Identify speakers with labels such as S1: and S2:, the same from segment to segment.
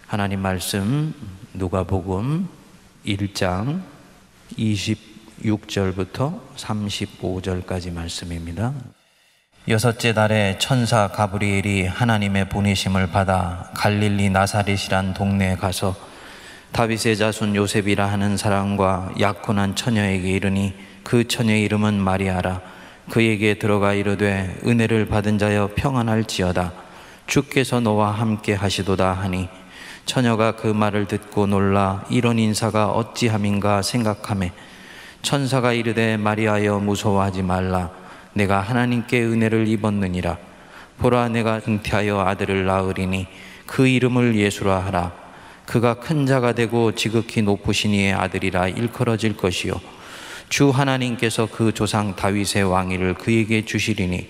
S1: 하나님 말씀 누가복음 1장 26절부터 35절까지 말씀입니다. 여섯째 달에 천사 가브리엘이 하나님의 보내심을 받아 갈릴리 나사렛이란 동네에 가서 다윗의 자손 요셉이라 하는 사람과 약혼한 처녀에게 이르니 그 처녀의 이름은 마리아라. 그에게 들어가 이르되 은혜를 받은 자여 평안할지어다. 주께서 너와 함께 하시도다 하니 처녀가 그 말을 듣고 놀라 이런 인사가 어찌함인가 생각하매 천사가 이르되 마리아여 무서워하지 말라. 내가 하나님께 은혜를 입었느니라. 보라 내가 잉태하여 아들을 낳으리니 그 이름을 예수라 하라. 그가 큰 자가 되고 지극히 높으신 이의 아들이라 일컬어질 것이요 주 하나님께서 그 조상 다윗의 왕위를 그에게 주시리니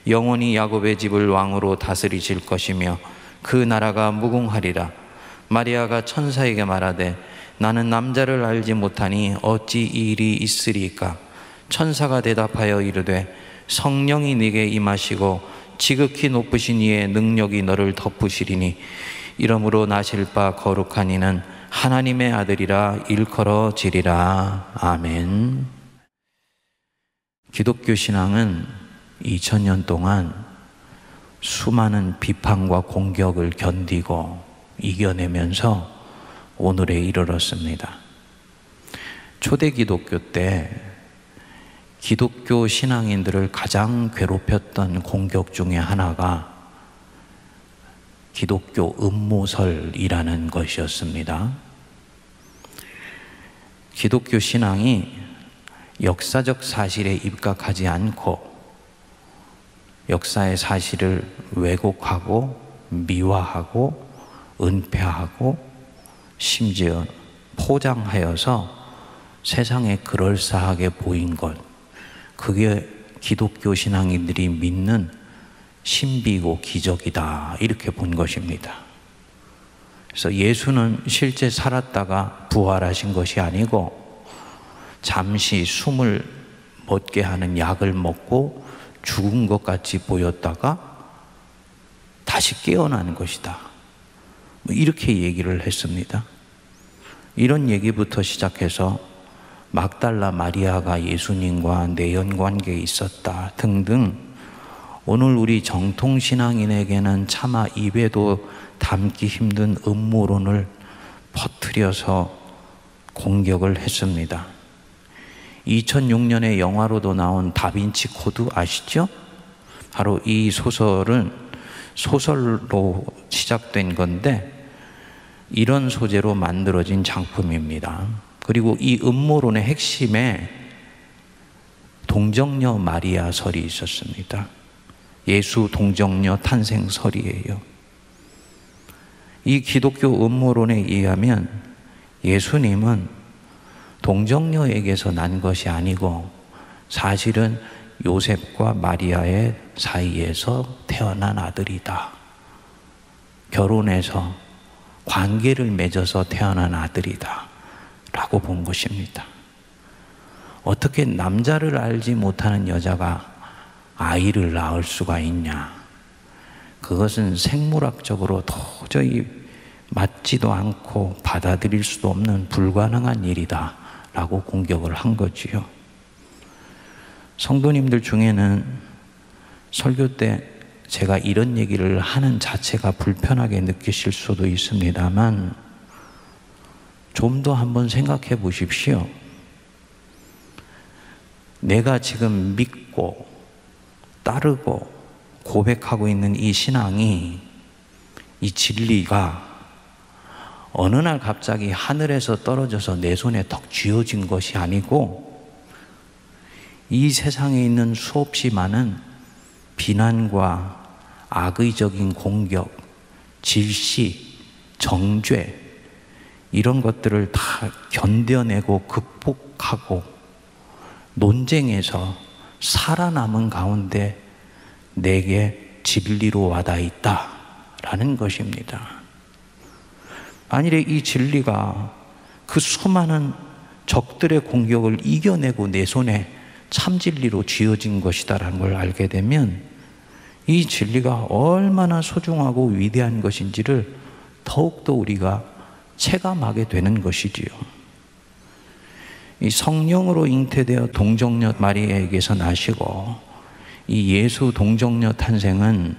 S1: 영원히 야곱의 집을 왕으로 다스리실 것이며 그 나라가 무궁하리라. 마리아가 천사에게 말하되 나는 남자를 알지 못하니 어찌 이 일이 있으리까? 천사가 대답하여 이르되 성령이 네게 임하시고 지극히 높으신 이의 능력이 너를 덮으시리니 이러므로 나실 바 거룩한 이는 하나님의 아들이라 일컬어지리라. 아멘. 기독교 신앙은 2000년 동안 수많은 비판과 공격을 견디고 이겨내면서 오늘에 이르렀습니다. 초대 기독교 때 기독교 신앙인들을 가장 괴롭혔던 공격 중에 하나가 기독교 음모설이라는 것이었습니다. 기독교 신앙이 역사적 사실에 입각하지 않고 역사의 사실을 왜곡하고 미화하고 은폐하고 심지어 포장하여서 세상에 그럴싸하게 보인 것, 그게 기독교 신앙인들이 믿는 신비고 기적이다, 이렇게 본 것입니다. 그래서 예수는 실제 살았다가 부활하신 것이 아니고 잠시 숨을 멎게 하는 약을 먹고 죽은 것 같이 보였다가 다시 깨어나는 것이다, 이렇게 얘기를 했습니다. 이런 얘기부터 시작해서 막달라 마리아가 예수님과 내연관계에 있었다 등등, 오늘 우리 정통신앙인에게는 차마 입에도 담기 힘든 음모론을 퍼뜨려서 공격을 했습니다. 2006년에 영화로도 나온 다빈치 코드 아시죠? 바로 이 소설은 소설로 시작된 건데 이런 소재로 만들어진 작품입니다. 그리고 이 음모론의 핵심에 동정녀 마리아 설이 있었습니다. 예수 동정녀 탄생설이에요. 이 기독교 음모론에 의하면 예수님은 동정녀에게서 난 것이 아니고 사실은 요셉과 마리아의 사이에서 태어난 아들이다. 결혼해서 관계를 맺어서 태어난 아들이다 라고 본 것입니다. 어떻게 남자를 알지 못하는 여자가 아이를 낳을 수가 있냐? 그것은 생물학적으로 도저히 맞지도 않고 받아들일 수도 없는 불가능한 일이다 라고 공격을 한 거지요. 성도님들 중에는 설교 때 제가 이런 얘기를 하는 자체가 불편하게 느끼실 수도 있습니다만 좀 더 한번 생각해 보십시오. 내가 지금 믿고 따르고 고백하고 있는 이 신앙이, 이 진리가 어느 날 갑자기 하늘에서 떨어져서 내 손에 턱 쥐어진 것이 아니고 이 세상에 있는 수없이 많은 비난과 악의적인 공격, 질시, 정죄, 이런 것들을 다 견뎌내고 극복하고 논쟁에서 살아남은 가운데 내게 진리로 와닿아 있다라는 것입니다. 만일에 이 진리가 그 수많은 적들의 공격을 이겨내고 내 손에 참진리로 쥐어진 것이다라는 걸 알게 되면 이 진리가 얼마나 소중하고 위대한 것인지를 더욱더 우리가 체감하게 되는 것이지요. 이 성령으로 잉태되어 동정녀 마리아에게서 나시고 이 예수 동정녀 탄생은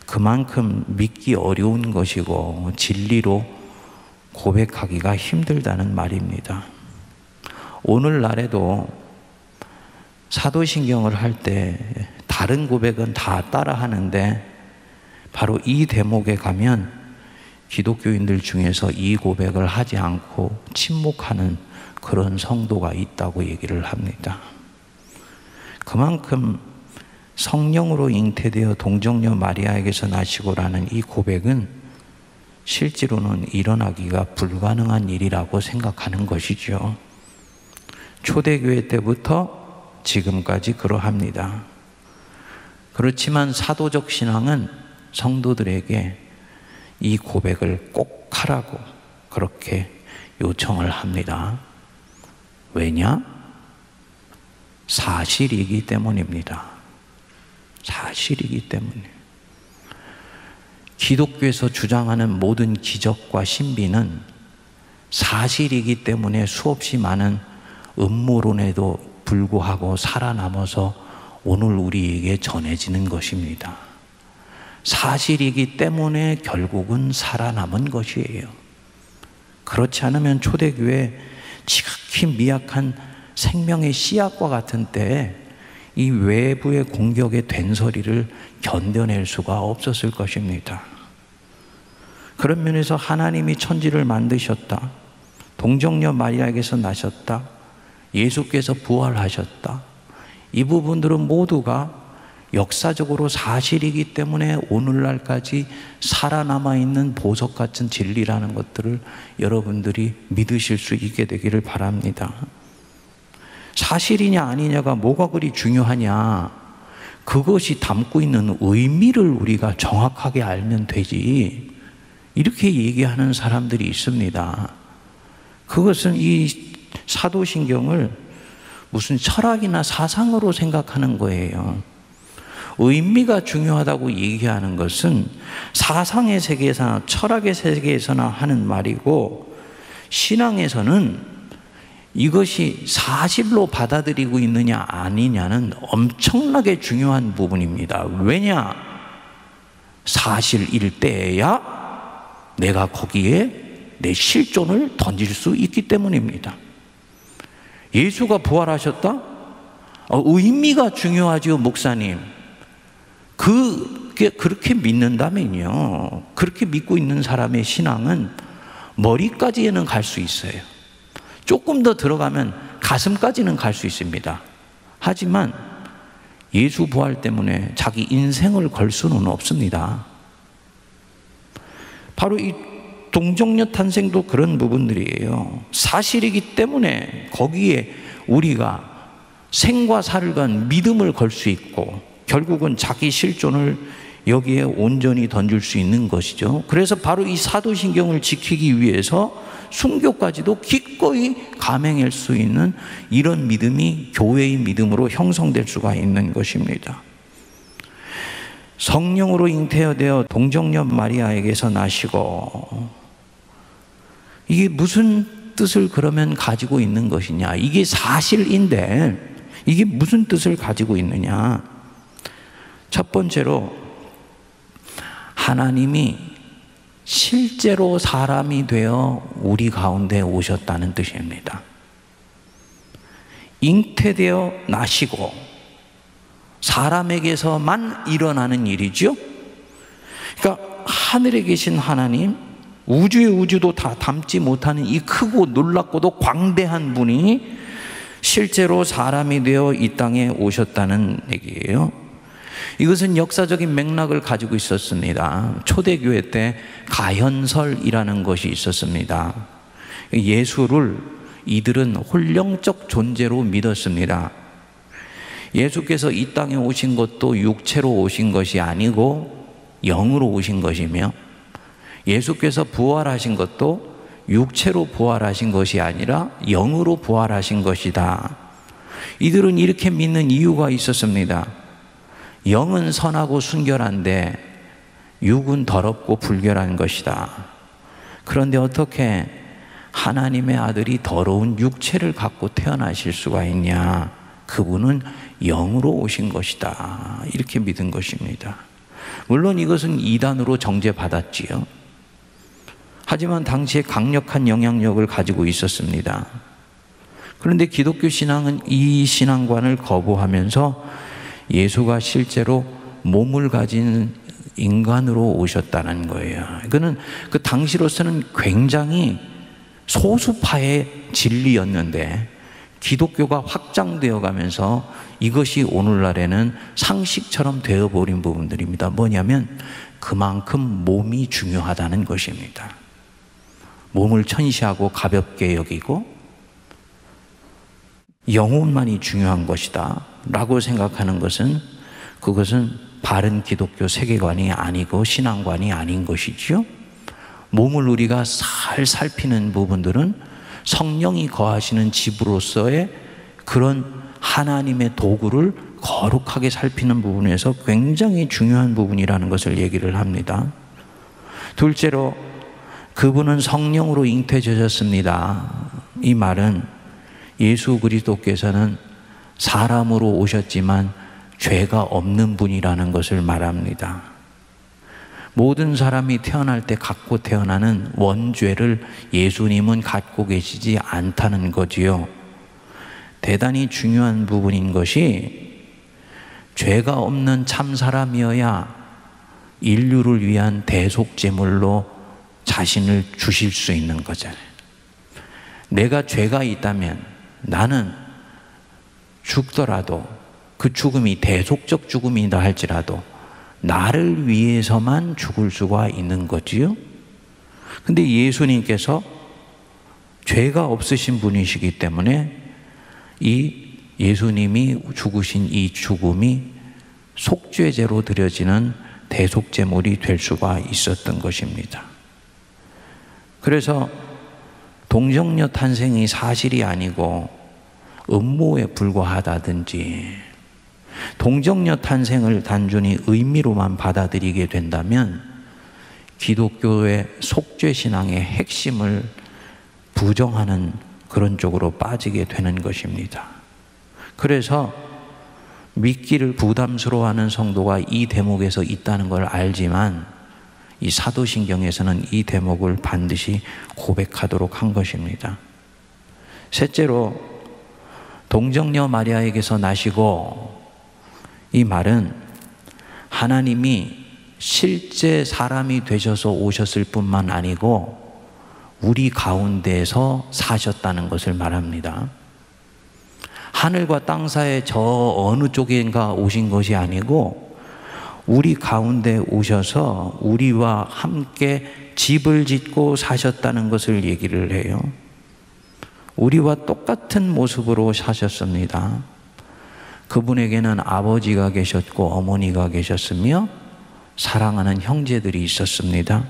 S1: 그만큼 믿기 어려운 것이고 진리로 고백하기가 힘들다는 말입니다. 오늘날에도 사도신경을 할 때 다른 고백은 다 따라 하는데 바로 이 대목에 가면 기독교인들 중에서 이 고백을 하지 않고 침묵하는 그런 성도가 있다고 얘기를 합니다. 그만큼 성령으로 잉태되어 동정녀 마리아에게서 나시고라는 이 고백은 실제로는 일어나기가 불가능한 일이라고 생각하는 것이죠. 초대교회 때부터 지금까지 그러합니다. 그렇지만 사도적 신앙은 성도들에게 이 고백을 꼭 하라고 그렇게 요청을 합니다. 왜냐? 사실이기 때문입니다. 사실이기 때문에. 기독교에서 주장하는 모든 기적과 신비는 사실이기 때문에 수없이 많은 음모론에도 불구하고 살아남아서 오늘 우리에게 전해지는 것입니다. 사실이기 때문에 결국은 살아남은 것이에요. 그렇지 않으면 초대교회 지극히 미약한 생명의 씨앗과 같은 때에 이 외부의 공격의 된소리를 견뎌낼 수가 없었을 것입니다. 그런 면에서 하나님이 천지를 만드셨다. 동정녀 마리아에게서 나셨다. 예수께서 부활하셨다. 이 부분들은 모두가 역사적으로 사실이기 때문에 오늘날까지 살아남아 있는 보석 같은 진리라는 것들을 여러분들이 믿으실 수 있게 되기를 바랍니다. 사실이냐 아니냐가 뭐가 그리 중요하냐? 그것이 담고 있는 의미를 우리가 정확하게 알면 되지. 이렇게 얘기하는 사람들이 있습니다. 그것은 이 사도신경을 무슨 철학이나 사상으로 생각하는 거예요. 의미가 중요하다고 얘기하는 것은 사상의 세계에서나 철학의 세계에서나 하는 말이고, 신앙에서는 이것이 사실로 받아들이고 있느냐 아니냐는 엄청나게 중요한 부분입니다. 왜냐? 사실일 때에야 내가 거기에 내 실존을 던질 수 있기 때문입니다. 예수가 부활하셨다? 의미가 중요하죠, 목사님. 그렇게 믿는다면요, 그렇게 믿고 있는 사람의 신앙은 머리까지는 갈 수 있어요. 조금 더 들어가면 가슴까지는 갈 수 있습니다. 하지만 예수 부활 때문에 자기 인생을 걸 수는 없습니다. 바로 이 동정녀 탄생도 그런 부분들이에요. 사실이기 때문에 거기에 우리가 생과 사를 건 믿음을 걸 수 있고, 결국은 자기 실존을 여기에 온전히 던질 수 있는 것이죠. 그래서 바로 이 사도신경을 지키기 위해서 순교까지도 기꺼이 감행할 수 있는 이런 믿음이 교회의 믿음으로 형성될 수가 있는 것입니다. 성령으로 잉태되어 동정녀 마리아에게서 나시고, 이게 무슨 뜻을 그러면 가지고 있는 것이냐? 이게 사실인데 이게 무슨 뜻을 가지고 있느냐? 첫 번째로 하나님이 실제로 사람이 되어 우리 가운데 오셨다는 뜻입니다. 잉태되어 나시고 사람에게서만 일어나는 일이죠. 그러니까 하늘에 계신 하나님, 우주의 우주도 다 담지 못하는 이 크고 놀랍고도 광대한 분이 실제로 사람이 되어 이 땅에 오셨다는 얘기예요. 이것은 역사적인 맥락을 가지고 있었습니다. 초대교회 때 가현설이라는 것이 있었습니다. 예수를 이들은 홀령적 존재로 믿었습니다. 예수께서 이 땅에 오신 것도 육체로 오신 것이 아니고 영으로 오신 것이며, 예수께서 부활하신 것도 육체로 부활하신 것이 아니라 영으로 부활하신 것이다. 이들은 이렇게 믿는 이유가 있었습니다. 영은 선하고 순결한데 육은 더럽고 불결한 것이다. 그런데 어떻게 하나님의 아들이 더러운 육체를 갖고 태어나실 수가 있냐? 그분은 영으로 오신 것이다. 이렇게 믿은 것입니다. 물론 이것은 이단으로 정죄받았지요. 하지만 당시에 강력한 영향력을 가지고 있었습니다. 그런데 기독교 신앙은 이 신앙관을 거부하면서 예수가 실제로 몸을 가진 인간으로 오셨다는 거예요. 이거는 그 당시로서는 굉장히 소수파의 진리였는데 기독교가 확장되어 가면서 이것이 오늘날에는 상식처럼 되어버린 부분들입니다. 뭐냐면 그만큼 몸이 중요하다는 것입니다. 몸을 천시하고 가볍게 여기고 영혼만이 중요한 것이다 라고 생각하는 것은, 그것은 바른 기독교 세계관이 아니고 신앙관이 아닌 것이지요. 몸을 우리가 잘 살피는 부분들은 성령이 거하시는 집으로서의 그런 하나님의 도구를 거룩하게 살피는 부분에서 굉장히 중요한 부분이라는 것을 얘기를 합니다. 둘째로, 그분은 성령으로 잉태되셨습니다. 이 말은 예수 그리스도께서는 사람으로 오셨지만 죄가 없는 분이라는 것을 말합니다. 모든 사람이 태어날 때 갖고 태어나는 원죄를 예수님은 갖고 계시지 않다는 거지요. 대단히 중요한 부분인 것이, 죄가 없는 참 사람이어야 인류를 위한 대속제물로 자신을 주실 수 있는 거잖아요. 내가 죄가 있다면 나는 죽더라도, 그 죽음이 대속적 죽음이다 할지라도 나를 위해서만 죽을 수가 있는 거지요. 근데 예수님께서 죄가 없으신 분이시기 때문에 이 예수님이 죽으신 이 죽음이 속죄제로 드려지는 대속제물이 될 수가 있었던 것입니다. 그래서 동정녀 탄생이 사실이 아니고 음모에 불과하다든지, 동정녀 탄생을 단순히 의미로만 받아들이게 된다면 기독교의 속죄신앙의 핵심을 부정하는 그런 쪽으로 빠지게 되는 것입니다. 그래서 믿기를 부담스러워하는 성도가 이 대목에서 있다는 걸 알지만 이 사도신경에서는 이 대목을 반드시 고백하도록 한 것입니다. 셋째로, 동정녀 마리아에게서 나시고, 이 말은 하나님이 실제 사람이 되셔서 오셨을 뿐만 아니고 우리 가운데에서 사셨다는 것을 말합니다. 하늘과 땅 사이에 저 어느 쪽인가 오신 것이 아니고 우리 가운데 오셔서 우리와 함께 집을 짓고 사셨다는 것을 얘기를 해요. 우리와 똑같은 모습으로 사셨습니다. 그분에게는 아버지가 계셨고 어머니가 계셨으며 사랑하는 형제들이 있었습니다.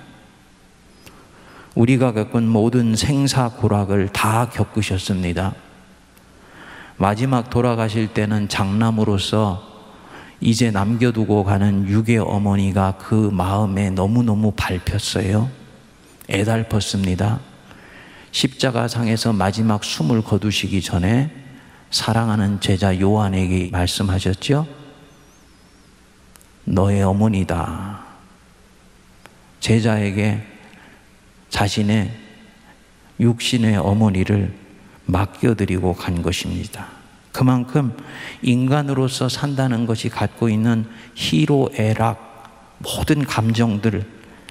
S1: 우리가 겪은 모든 생사고락을 다 겪으셨습니다. 마지막 돌아가실 때는 장남으로서 이제 남겨두고 가는 육의 어머니가 그 마음에 너무너무 밟혔어요. 애달팠습니다. 십자가상에서 마지막 숨을 거두시기 전에 사랑하는 제자 요한에게 말씀하셨죠? 너의 어머니다. 제자에게 자신의 육신의 어머니를 맡겨드리고 간 것입니다. 그만큼 인간으로서 산다는 것이 갖고 있는 희로애락, 모든 감정들,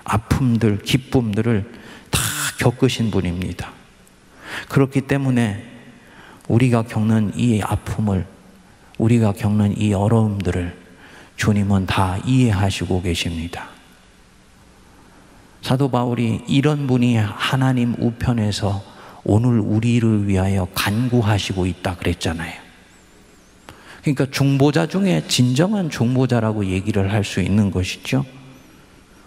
S1: 아픔들, 기쁨들을 다 겪으신 분입니다. 그렇기 때문에 우리가 겪는 이 아픔을, 우리가 겪는 이 어려움들을 주님은 다 이해하시고 계십니다. 사도 바울이 이런 분이 하나님 우편에서 오늘 우리를 위하여 간구하시고 있다 그랬잖아요. 그러니까 중보자 중에 진정한 중보자라고 얘기를 할 수 있는 것이죠.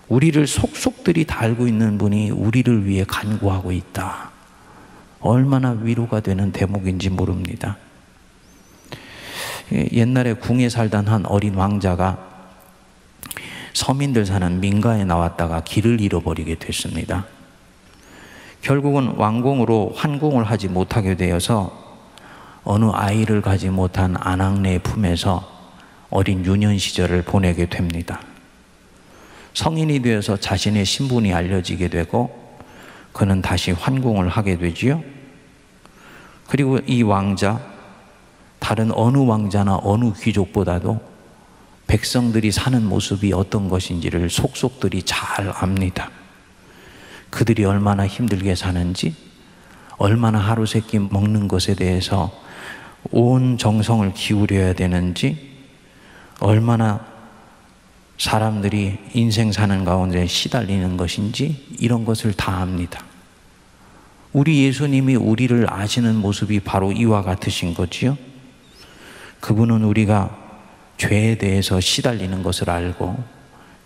S1: 우리를 속속들이 다 알고 있는 분이 우리를 위해 간구하고 있다. 얼마나 위로가 되는 대목인지 모릅니다. 옛날에 궁에 살던 한 어린 왕자가 서민들 사는 민가에 나왔다가 길을 잃어버리게 됐습니다. 결국은 왕궁으로 환궁을 하지 못하게 되어서 어느 아이를 가지 못한 아낙네 품에서 어린 유년 시절을 보내게 됩니다. 성인이 되어서 자신의 신분이 알려지게 되고 그는 다시 환궁을 하게 되지요. 그리고 이 왕자, 다른 어느 왕자나 어느 귀족보다도 백성들이 사는 모습이 어떤 것인지를 속속들이 잘 압니다. 그들이 얼마나 힘들게 사는지, 얼마나 하루 세끼 먹는 것에 대해서 온 정성을 기울여야 되는지, 얼마나 사람들이 인생 사는 가운데 시달리는 것인지 이런 것을 다 압니다. 우리 예수님이 우리를 아시는 모습이 바로 이와 같으신 거지요. 그분은 우리가 죄에 대해서 시달리는 것을 알고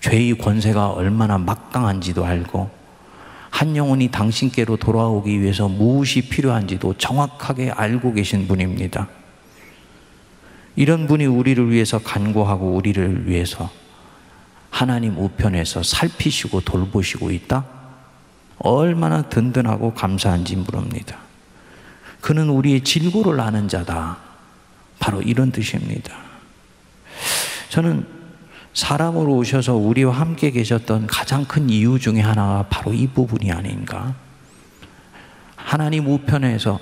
S1: 죄의 권세가 얼마나 막강한지도 알고 한 영혼이 당신께로 돌아오기 위해서 무엇이 필요한지도 정확하게 알고 계신 분입니다. 이런 분이 우리를 위해서 간구하고 우리를 위해서 하나님 우편에서 살피시고 돌보시고 있다? 얼마나 든든하고 감사한지 모릅니다. 그는 우리의 질고를 아는 자다. 바로 이런 뜻입니다. 저는 사람으로 오셔서 우리와 함께 계셨던 가장 큰 이유 중에 하나가 바로 이 부분이 아닌가. 하나님 우편에서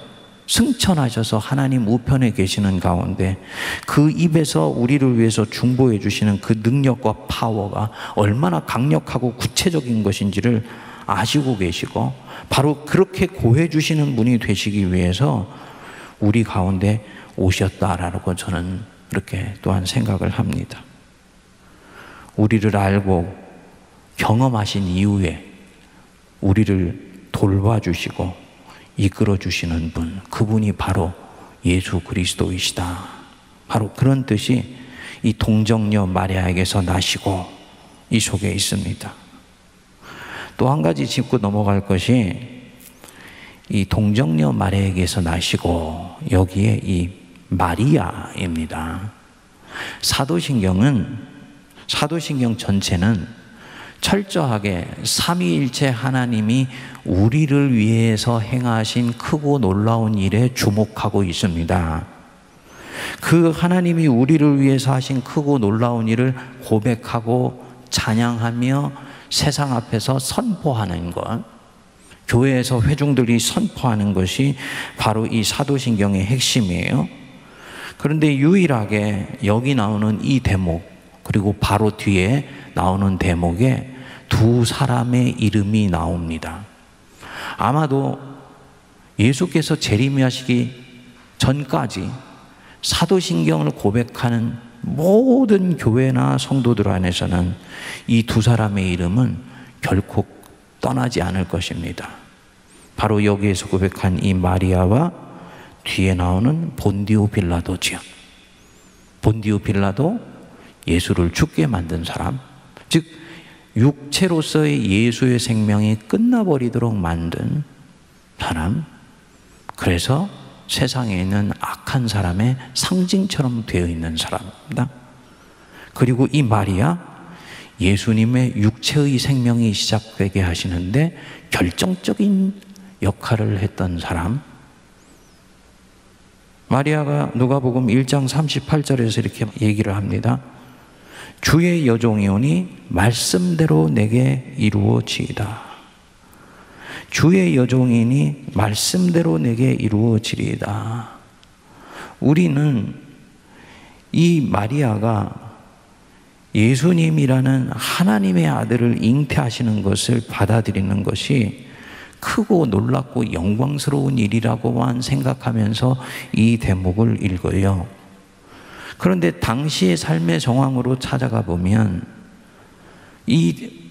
S1: 승천하셔서 하나님 우편에 계시는 가운데 그 입에서 우리를 위해서 중보해 주시는 그 능력과 파워가 얼마나 강력하고 구체적인 것인지를 아시고 계시고 바로 그렇게 고해 주시는 분이 되시기 위해서 우리 가운데 오셨다라고 저는 그렇게 또한 생각을 합니다. 우리를 알고 경험하신 이후에 우리를 돌봐주시고 이끌어 주시는 분, 그분이 바로 예수 그리스도이시다. 바로 그런 뜻이 이 동정녀 마리아에게서 나시고 이 속에 있습니다. 또 한 가지 짚고 넘어갈 것이 이 동정녀 마리아에게서 나시고 여기에 이 마리아입니다. 사도신경 전체는 철저하게 삼위일체 하나님이 우리를 위해서 행하신 크고 놀라운 일에 주목하고 있습니다. 그 하나님이 우리를 위해서 하신 크고 놀라운 일을 고백하고 찬양하며 세상 앞에서 선포하는 것, 교회에서 회중들이 선포하는 것이 바로 이 사도신경의 핵심이에요. 그런데 유일하게 여기 나오는 이 대목, 그리고 바로 뒤에 나오는 대목에 두 사람의 이름이 나옵니다. 아마도 예수께서 재림하시기 전까지 사도신경을 고백하는 모든 교회나 성도들 안에서는 이 두 사람의 이름은 결코 떠나지 않을 것입니다. 바로 여기에서 고백한 이 마리아와 뒤에 나오는 본디오 빌라도지요. 본디오 빌라도, 예수를 죽게 만든 사람, 즉 육체로서의 예수의 생명이 끝나버리도록 만든 사람, 그래서 세상에 있는 악한 사람의 상징처럼 되어 있는 사람입니다. 그리고 이 마리아, 예수님의 육체의 생명이 시작되게 하시는데 결정적인 역할을 했던 사람. 마리아가 누가복음 1장 38절에서 이렇게 얘기를 합니다. 주의 여종이오니 말씀대로 내게 이루어지이다. 주의 여종이니 말씀대로 내게 이루어지리이다. 우리는 이 마리아가 예수님이라는 하나님의 아들을 잉태하시는 것을 받아들이는 것이 크고 놀랍고 영광스러운 일이라고만 생각하면서 이 대목을 읽어요. 그런데 당시의 삶의 정황으로 찾아가 보면 이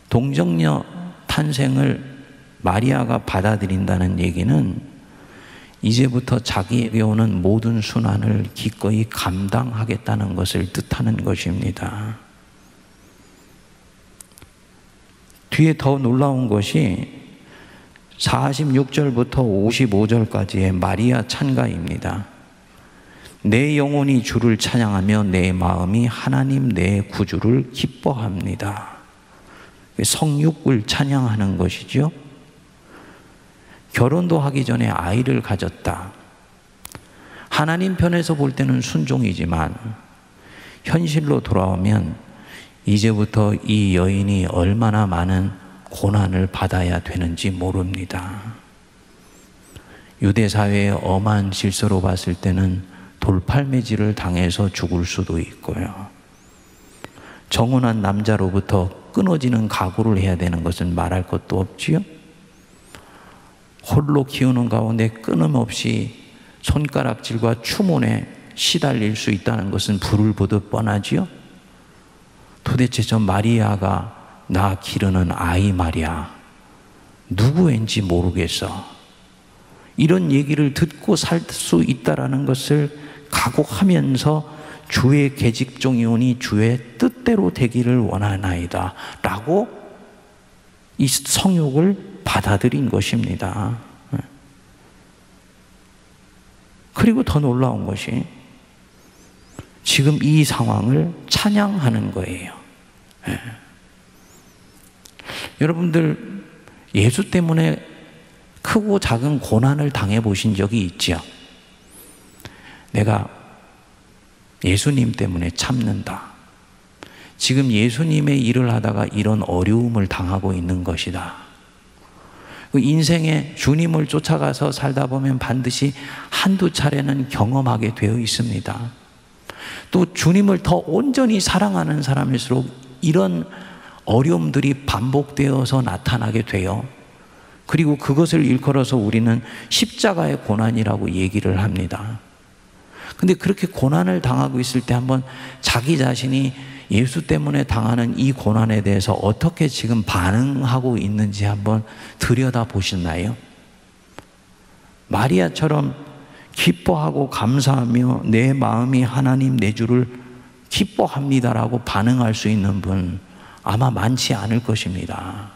S1: 동정녀 탄생을 마리아가 받아들인다는 얘기는 이제부터 자기에게 오는 모든 순환을 기꺼이 감당하겠다는 것을 뜻하는 것입니다. 뒤에 더 놀라운 것이 46절부터 55절까지의 마리아 찬가입니다. 내 영혼이 주를 찬양하며 내 마음이 하나님 내 구주를 기뻐합니다. 성육을 찬양하는 것이죠. 결혼도 하기 전에 아이를 가졌다. 하나님 편에서 볼 때는 순종이지만 현실로 돌아오면 이제부터 이 여인이 얼마나 많은 고난을 받아야 되는지 모릅니다. 유대 사회의 엄한 질서로 봤을 때는 돌팔매질을 당해서 죽을 수도 있고요. 정혼한 남자로부터 끊어지는 각오를 해야 되는 것은 말할 것도 없지요. 홀로 키우는 가운데 끊임없이 손가락질과 추문에 시달릴 수 있다는 것은 불을 보듯 뻔하지요. 도대체 저 마리아가 나 기르는 아이 말이야, 누구인지 모르겠어. 이런 얘기를 듣고 살 수 있다라는 것을 각오하면서 주의 계집종이오니 주의 뜻대로 되기를 원하나이다 라고 이 성욕을 받아들인 것입니다. 그리고 더 놀라운 것이 지금 이 상황을 찬양하는 거예요. 여러분들 예수 때문에 크고 작은 고난을 당해보신 적이 있죠? 내가 예수님 때문에 참는다. 지금 예수님의 일을 하다가 이런 어려움을 당하고 있는 것이다. 인생에 주님을 쫓아가서 살다 보면 반드시 한두 차례는 경험하게 되어 있습니다. 또 주님을 더 온전히 사랑하는 사람일수록 이런 어려움들이 반복되어서 나타나게 돼요. 그리고 그것을 일컬어서 우리는 십자가의 고난이라고 얘기를 합니다. 근데 그렇게 고난을 당하고 있을 때 한번 자기 자신이 예수 때문에 당하는 이 고난에 대해서 어떻게 지금 반응하고 있는지 한번 들여다보셨나요? 마리아처럼 기뻐하고 감사하며 내 마음이 하나님 내 주를 기뻐합니다라고 반응할 수 있는 분 아마 많지 않을 것입니다.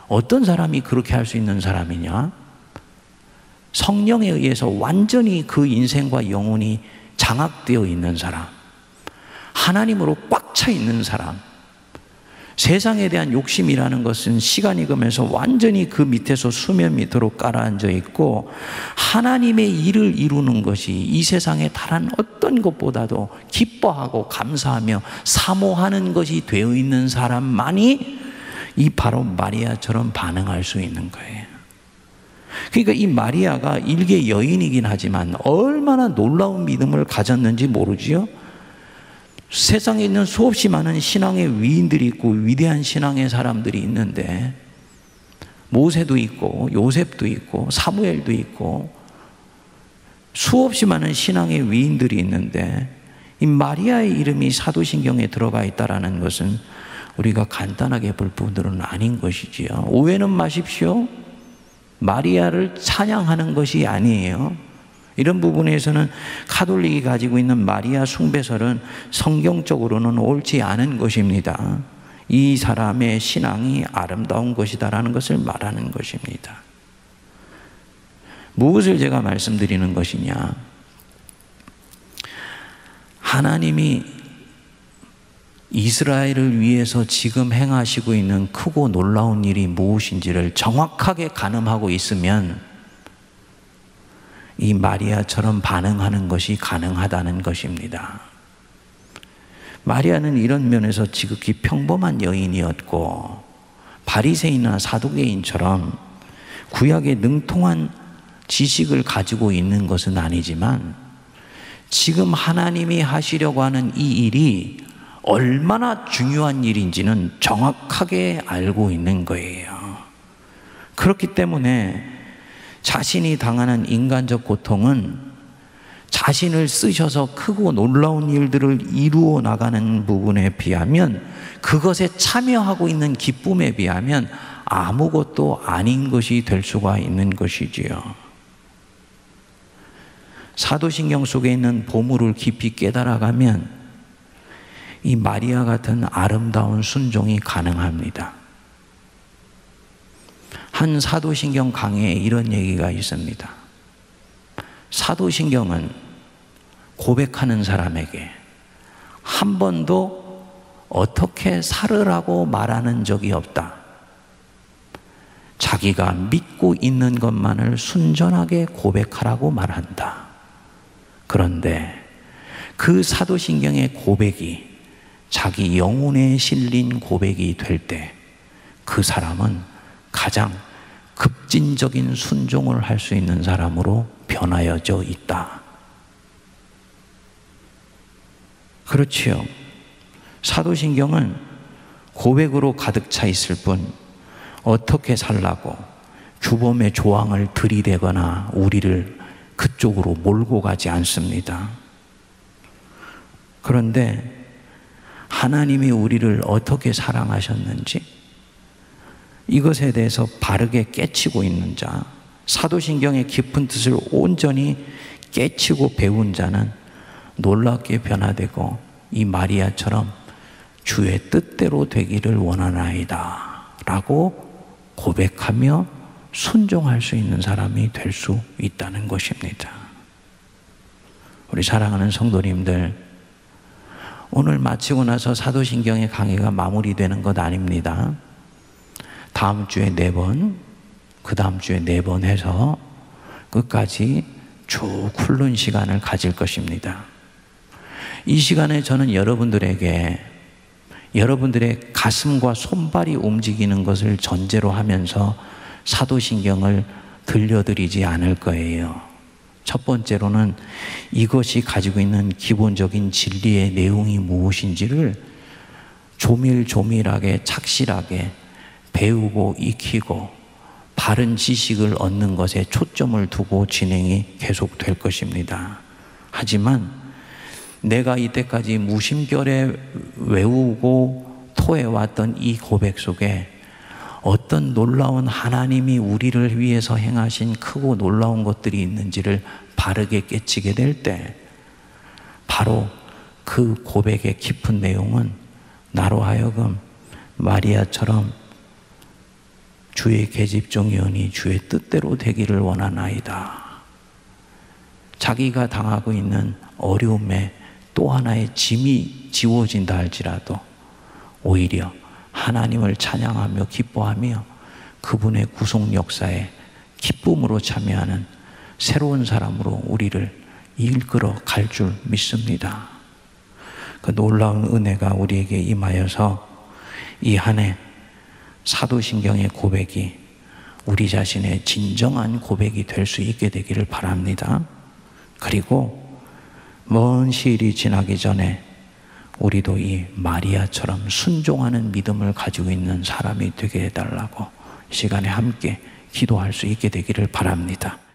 S1: 어떤 사람이 그렇게 할 수 있는 사람이냐? 성령에 의해서 완전히 그 인생과 영혼이 장악되어 있는 사람, 하나님으로 꽉 차 있는 사람. 세상에 대한 욕심이라는 것은 시간이 가면서 완전히 그 밑에서 수면 밑으로 깔아앉아 있고 하나님의 일을 이루는 것이 이 세상의 다른 어떤 것보다도 기뻐하고 감사하며 사모하는 것이 되어 있는 사람만이 이 바로 마리아처럼 반응할 수 있는 거예요. 그러니까 이 마리아가 일개 여인이긴 하지만 얼마나 놀라운 믿음을 가졌는지 모르지요. 세상에 있는 수없이 많은 신앙의 위인들이 있고 위대한 신앙의 사람들이 있는데 모세도 있고 요셉도 있고 사무엘도 있고 수없이 많은 신앙의 위인들이 있는데 이 마리아의 이름이 사도신경에 들어가 있다는 것은 우리가 간단하게 볼 부분들은 아닌 것이지요. 오해는 마십시오. 마리아를 찬양하는 것이 아니에요. 이런 부분에서는 가톨릭이 가지고 있는 마리아 숭배설은 성경적으로는 옳지 않은 것입니다. 이 사람의 신앙이 아름다운 것이다라는 것을 말하는 것입니다. 무엇을 제가 말씀드리는 것이냐? 하나님이 이스라엘을 위해서 지금 행하시고 있는 크고 놀라운 일이 무엇인지를 정확하게 가늠하고 있으면 이 마리아처럼 반응하는 것이 가능하다는 것입니다. 마리아는 이런 면에서 지극히 평범한 여인이었고 바리새인이나 사두개인처럼 구약에 능통한 지식을 가지고 있는 것은 아니지만 지금 하나님이 하시려고 하는 이 일이 얼마나 중요한 일인지는 정확하게 알고 있는 거예요. 그렇기 때문에 자신이 당하는 인간적 고통은 자신을 쓰셔서 크고 놀라운 일들을 이루어 나가는 부분에 비하면 그것에 참여하고 있는 기쁨에 비하면 아무것도 아닌 것이 될 수가 있는 것이지요. 사도신경 속에 있는 보물을 깊이 깨달아가면 이 마리아 같은 아름다운 순종이 가능합니다. 한 사도신경 강의에 이런 얘기가 있습니다. 사도신경은 고백하는 사람에게 한 번도 어떻게 살으라고 말하는 적이 없다. 자기가 믿고 있는 것만을 순전하게 고백하라고 말한다. 그런데 그 사도신경의 고백이 자기 영혼에 실린 고백이 될 때 그 사람은 가장 급진적인 순종을 할 수 있는 사람으로 변하여져 있다. 그렇지요. 사도신경은 고백으로 가득 차 있을 뿐 어떻게 살라고 규범의 조항을 들이대거나 우리를 그쪽으로 몰고 가지 않습니다. 그런데 하나님이 우리를 어떻게 사랑하셨는지 이것에 대해서 바르게 깨치고 있는 자, 사도신경의 깊은 뜻을 온전히 깨치고 배운 자는 놀랍게 변화되고 이 마리아처럼 주의 뜻대로 되기를 원하나이다 라고 고백하며 순종할 수 있는 사람이 될 수 있다는 것입니다. 우리 사랑하는 성도님들, 오늘 마치고 나서 사도신경의 강의가 마무리되는 것 아닙니다. 다음 주에 4번, 그 다음 주에 4번 해서 끝까지 쭉 훑는 시간을 가질 것입니다. 이 시간에 저는 여러분들에게 여러분들의 가슴과 손발이 움직이는 것을 전제로 하면서 사도신경을 들려드리지 않을 거예요. 첫 번째로는 이것이 가지고 있는 기본적인 진리의 내용이 무엇인지를 조밀조밀하게 착실하게 배우고 익히고 바른 지식을 얻는 것에 초점을 두고 진행이 계속될 것입니다. 하지만 내가 이때까지 무심결에 외우고 토해왔던 이 고백 속에 어떤 놀라운 하나님이 우리를 위해서 행하신 크고 놀라운 것들이 있는지를 바르게 깨치게 될 때 바로 그 고백의 깊은 내용은 나로 하여금 마리아처럼 주의 계집종이오니 주의 뜻대로 되기를 원하나이다. 자기가 당하고 있는 어려움에 또 하나의 짐이 지워진다 할지라도 오히려 하나님을 찬양하며 기뻐하며 그분의 구속 역사에 기쁨으로 참여하는 새로운 사람으로 우리를 이끌어 갈 줄 믿습니다. 그 놀라운 은혜가 우리에게 임하여서 이 한 해 사도신경의 고백이 우리 자신의 진정한 고백이 될 수 있게 되기를 바랍니다. 그리고 먼 시일이 지나기 전에 우리도 이 마리아처럼 순종하는 믿음을 가지고 있는 사람이 되게 해달라고 이 시간에 함께 기도할 수 있게 되기를 바랍니다.